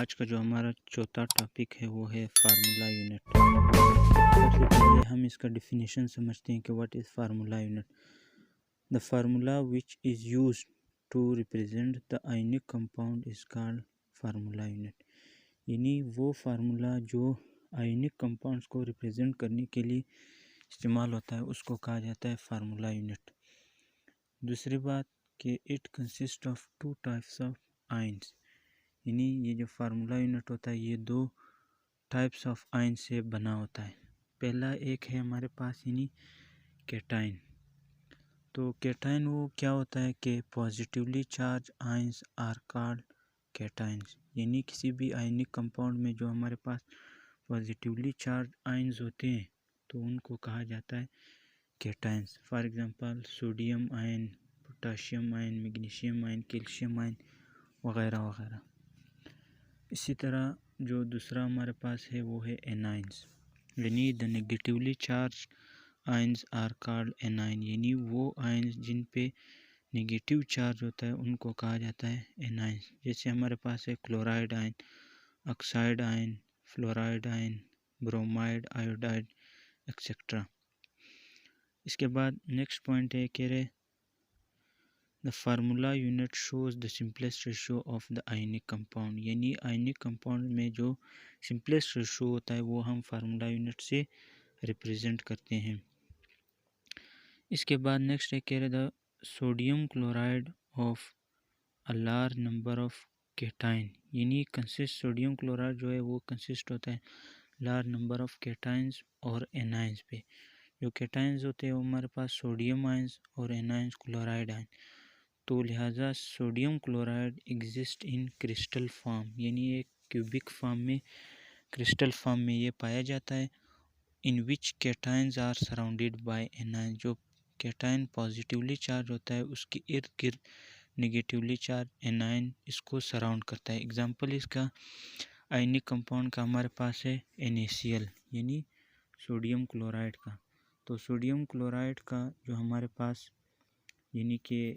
आज का जो हमारा चौथा टॉपिक है वो है फार्मूला यूनिट। सबसे पहले हम इसका डेफिनेशन समझते हैं कि what is formula unit. The formula which is used to represent the ionic compound is called formula unit. यानी वो फार्मूला जो आयनिक कंपाउंड्स को रिप्रेजेंट करने के लिए इस्तेमाल होता है उसको कहा जाता है फार्मूला यूनिट। दूसरी बात कि it consist of two types of ions, यानी ये जो फार्मूला यूनिट होता है ये दो टाइप्स ऑफ आयन से बना होता है। पहला एक है हमारे पास यानी कैटाइन। तो कैटाइन वो क्या होता है कि positively charge ions are called cations, यानी किसी भी आयनिक कंपाउंड में जो हमारे पास पॉजिटिवली चार्ज आयन्स होते हैं तो उनको कहा जाता है cations. For example sodium ion, potassium ion, magnesium ion, calcium ion वगैरह वगैरह। इसी तरह जो दूसरा हमारे पास है वो है एनाइंस, यानी the negatively charged ions are called anion, यानी वो आयन्स जिन पे नेगेटिव चार्ज होता है उनको कहा जाता है एनाइंस। जैसे हमारे पास है chloride ion, oxide ion, fluoride ion, bromide, iodide etcetera. इसके बाद नेक्स्ट पॉइंट है कि the formula unit shows the simplest ratio of the ionic compound, यानी आयनिक कंपाउंड में जो सिंपलेस्ट रेशियो होता है वो हम फार्मूला यूनिट से रिप्रेजेंट करते हैं। इसके बाद नेक्स्ट है कह the sodium chloride of a large number of cation, यानी कंसिस्ट सोडियम क्लोराइड जो है वो कंसिस्ट होता है लार्ज नंबर ऑफ कैटाइंस और एनाइंस पे। जो कैटाइंस होते हैं वो हमारे पास सोडियम आयंस और एनाइंस क्लोराइड आयन। तो लिहाजा sodium chloride exist in crystal form, यानी एक क्यूबिक फॉर्म में, क्रिस्टल फॉर्म में ये पाया जाता है। In which cations are surrounded by A9, जो कैटाइन पॉजिटिवली चार्ज होता है उसके इर्द गिर्द नेगेटिवली चार्ज एनाइन इसको सराउंड करता है। एग्जाम्पल इसका आयनिक कंपाउंड का हमारे पास है NaCl, यानी सोडियम क्लोराइड का। तो सोडियम क्लोराइड का जो हमारे पास यानी कि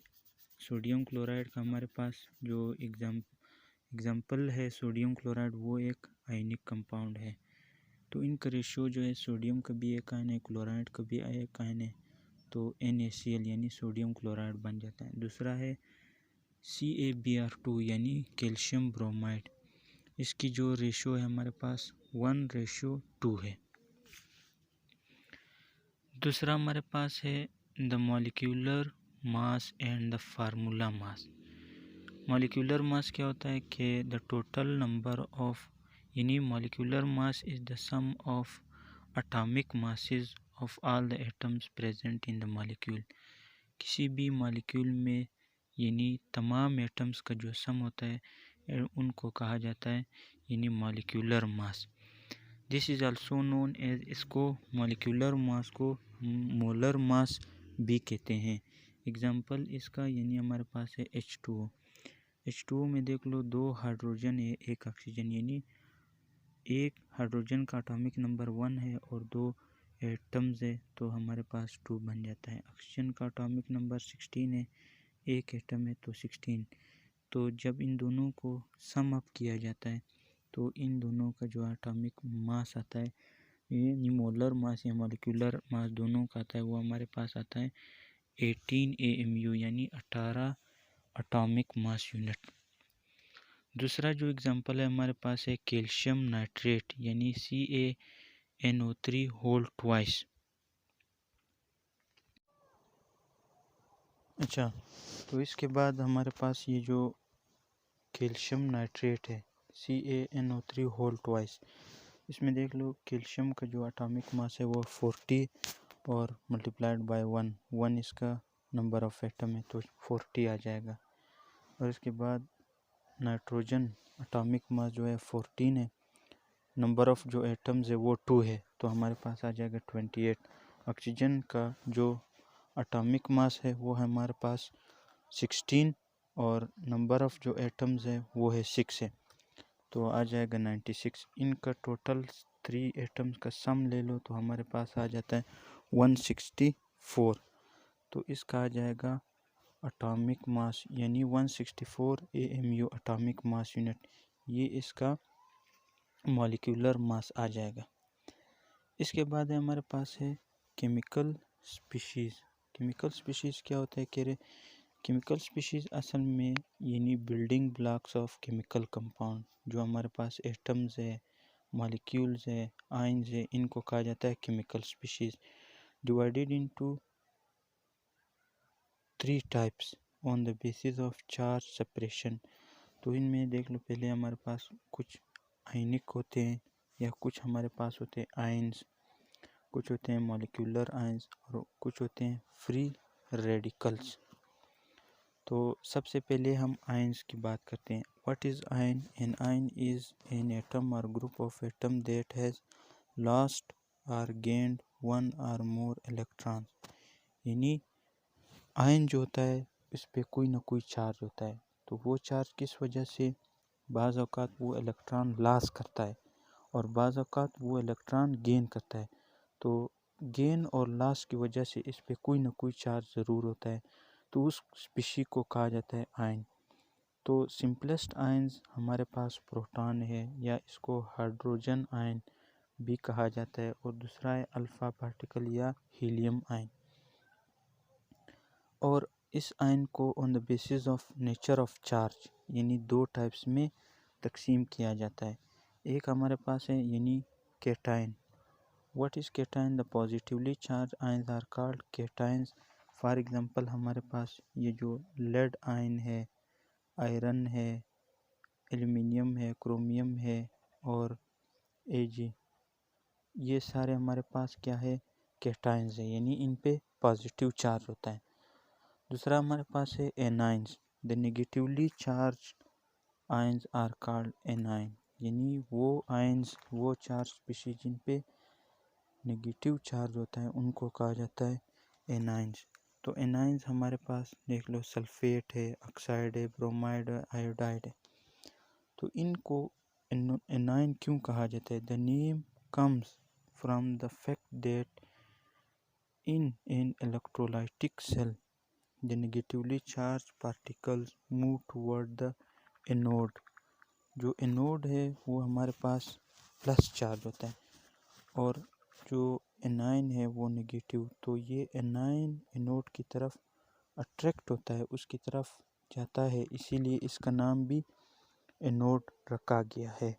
सोडियम क्लोराइड का हमारे पास जो एग्जाम्पल है सोडियम क्लोराइड वो एक आयनिक कंपाउंड है। तो इनका रेशियो जो है सोडियम का भी एक आयन है, क्लोराइड का भी एक आयन है, तो NaCl यानी सोडियम क्लोराइड बन जाता है। दूसरा है CaBr2 यानी कैल्शियम ब्रोमाइड, इसकी जो रेशियो है हमारे पास 1:2 है। दूसरा हमारे पास है the molecular mass and the formula mass. Molecular mass क्या होता है कि द टोटल नंबर ऑफ, यानी molecular mass is the sum of atomic masses of all the atoms present in the molecule. किसी भी मॉलिक्यूल में यानी तमाम एटम्स का जो सम होता है उनको कहा जाता है यानी molecular mass. This is also known as, इसको मॉलिक्यूलर मास को मोलर मास भी कहते हैं। एग्जाम्पल इसका यानी हमारे पास है H2O। H2O में देख लो 2 हाइड्रोजन है, 1 ऑक्सीजन, यानी एक हाइड्रोजन का एटॉमिक नंबर 1 है और 2 एटम्स है तो हमारे पास 2 बन जाता है। ऑक्सीजन का एटॉमिक नंबर 16 है, एक एटम है तो 16। तो जब इन दोनों को सम अप किया जाता है तो इन दोनों का जो एटॉमिक मास आता है, ये मोलर मास या मॉलिक्यूलर मास दोनों का आता है, वो हमारे पास आता है 18 AMU यानी 18 एटॉमिक मास यूनिट। दूसरा जो एग्जांपल है हमारे पास है कैल्शियम नाइट्रेट यानी CaNO3 होल ट्वाइस। अच्छा, तो इसके बाद हमारे पास ये जो कैल्शियम नाइट्रेट है CaNO3 होल ट्वाइस, इसमें देख लो कैल्शियम का जो एटॉमिक मास है वो 40 और मल्टीप्लाइड बाय 1 इसका नंबर ऑफ एटम है तो 40 आ जाएगा। और इसके बाद नाइट्रोजन एटॉमिक मास जो है 14 है, नंबर ऑफ जो एटम्स है वो 2 है तो हमारे पास आ जाएगा 28। ऑक्सीजन का जो एटॉमिक मास है वो है हमारे पास 16 और नंबर ऑफ जो एटम्स है वो है 6 है तो आ जाएगा 96। इनका टोटल 3 एटम्स का सम ले लो तो हमारे पास आ जाता है 164। तो इसका आ जाएगा एटॉमिक मास यानी 164 AMU एटॉमिक मास यूनिट, ये इसका मॉलिक्यूलर मास आ जाएगा। इसके बाद है हमारे पास है केमिकल स्पीशीज़। केमिकल स्पीशीज़ क्या होता है कह रहे, केमिकल स्पीशीज़ असल में यानी building blocks of chemical compound, जो हमारे पास एटम्स है, मॉलिक्यूल्स है, आयंस है, इनको कहा जाता है chemical species. Divided into 3 types on the basis of charge separation. तो इनमें देख लो, पहले हमारे पास कुछ आयनिक होते हैं या कुछ हमारे पास होते हैं आयंस, कुछ होते हैं मॉलिक्यूलर आयंस और कुछ होते हैं फ्री रेडिकल्स। तो सबसे पहले हम आयंस की बात करते हैं। What is ion? An ion is an atom or group of atom that has lost or gained one or more electron. यानी आयन जो होता है इस पे कोई ना कोई चार्ज होता है, तो वो चार्ज किस वजह से, बाज़ औक़ात वो इलेक्ट्रॉन लॉस करता है और बाज़ औक़ात वो इलेक्ट्रॉन गेन करता है। तो गेन और लॉस की वजह से इस पे कोई ना कोई चार्ज ज़रूर होता है, तो उस स्पीशी को कहा जाता है आयन। तो सिंपलेस्ट आयन्स हमारे पास प्रोटॉन है या इसको हाइड्रोजन आयन भी कहा जाता है, और दूसरा है अल्फ़ा पार्टिकल या हीलियम आयन। और इस आयन को on the basis of nature of charge यानी 2 टाइप्स में तकसीम किया जाता है। एक हमारे पास है यानी cation. What is cation? The positively charge ions are called cations. For example हमारे पास ये जो लेड आयन है, आयरन है, एल्युमिनियम है, क्रोमियम है और एजी, ये सारे हमारे पास क्या है, केटायंस है, यानी इन पे पॉजिटिव चार्ज होता है। दूसरा हमारे पास है anions. The negatively charged ions are called anion, यानी वो आयंस, वो चार्ज स्पीशीज जिन पे नेगेटिव चार्ज होता है उनको कहा जाता है एनाइंस। तो एनाइंस हमारे पास देख लो, सल्फेट है, ऑक्साइड है, ब्रोमाइड है, आयोडाइड है। तो इनको एनाइन क्यों कहा जाता है? The name comes from the fact that in an electrolytic cell the negatively charged particles move toward the anode। जो एनोड है वो हमारे पास प्लस चार्ज होता है और जो एनाइन है वो नेगेटिव। तो ये एनाइन एनोड की तरफ अट्रैक्ट होता है, उसकी तरफ जाता है, इसीलिए इसका नाम भी एनोड रखा गया है।